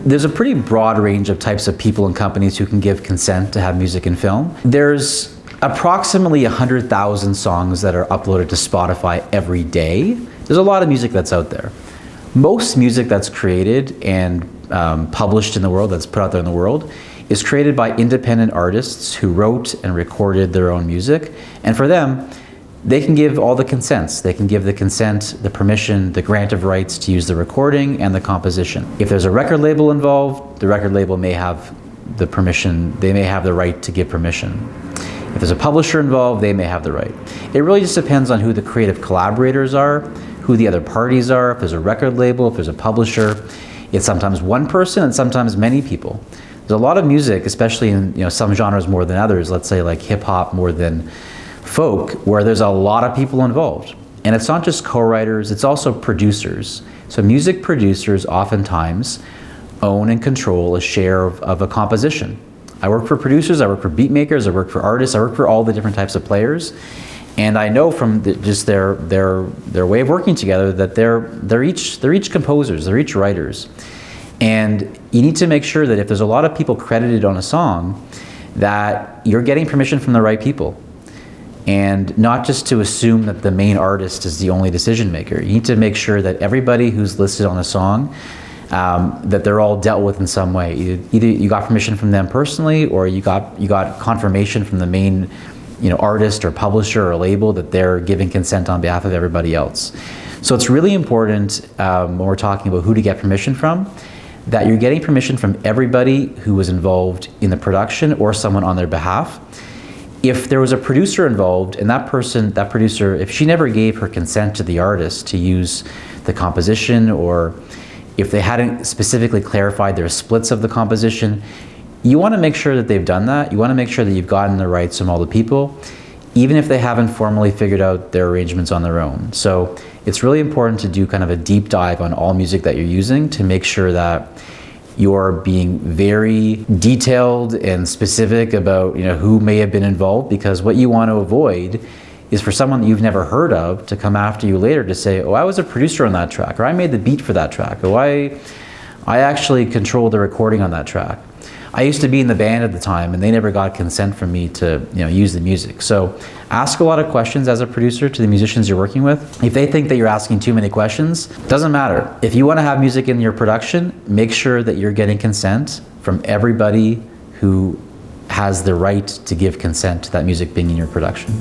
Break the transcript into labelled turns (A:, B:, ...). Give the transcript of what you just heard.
A: There's a pretty broad range of types of people and companies who can give consent to have music in film. There's approximately 100,000 songs that are uploaded to Spotify every day. There's a lot of music that's out there. Most music that's created and published in the world, that's put out there in the world, is created by independent artists who wrote and recorded their own music. And for them, they can give all the consents. They can give the consent, the permission, the grant of rights to use the recording and the composition. If there's a record label involved, the record label may have the permission, they may have the right to give permission. If there's a publisher involved, they may have the right. It really just depends on who the creative collaborators are, who the other parties are, if there's a record label, if there's a publisher. It's sometimes one person and sometimes many people. There's a lot of music, especially in some genres more than others, let's say like hip hop more than folk, where there's a lot of people involved. And it's not just co-writers, it's also producers. So music producers oftentimes own and control a share of a composition. I work for producers, I work for beat makers, I work for artists, I work for all the different types of players. And I know from just their way of working together that they're each composers, they're each writers. And you need to make sure that if there's a lot of people credited on a song, that you're getting permission from the right people. And not just to assume that the main artist is the only decision maker. You need to make sure that everybody who's listed on a song, that they're all dealt with in some way. Either you got permission from them personally, or you got confirmation from the main artist or publisher or label that they're giving consent on behalf of everybody else. So it's really important when we're talking about who to get permission from, that you're getting permission from everybody who was involved in the production or someone on their behalf. If there was a producer involved and that producer, if she never gave her consent to the artist to use the composition, or if they hadn't specifically clarified their splits of the composition, you want to make sure that they've done that. You want to make sure that you've gotten the rights from all the people, even if they haven't formally figured out their arrangements on their own. So it's really important to do kind of a deep dive on all music that you're using to make sure that you're being very detailed and specific about who may have been involved, because what you want to avoid is for someone that you've never heard of to come after you later to say, oh, I was a producer on that track, or I made the beat for that track, or I actually controlled the recording on that track. I used to be in the band at the time and they never got consent from me to use the music. So ask a lot of questions as a producer to the musicians you're working with. If they think that you're asking too many questions, doesn't matter. If you want to have music in your production, make sure that you're getting consent from everybody who has the right to give consent to that music being in your production.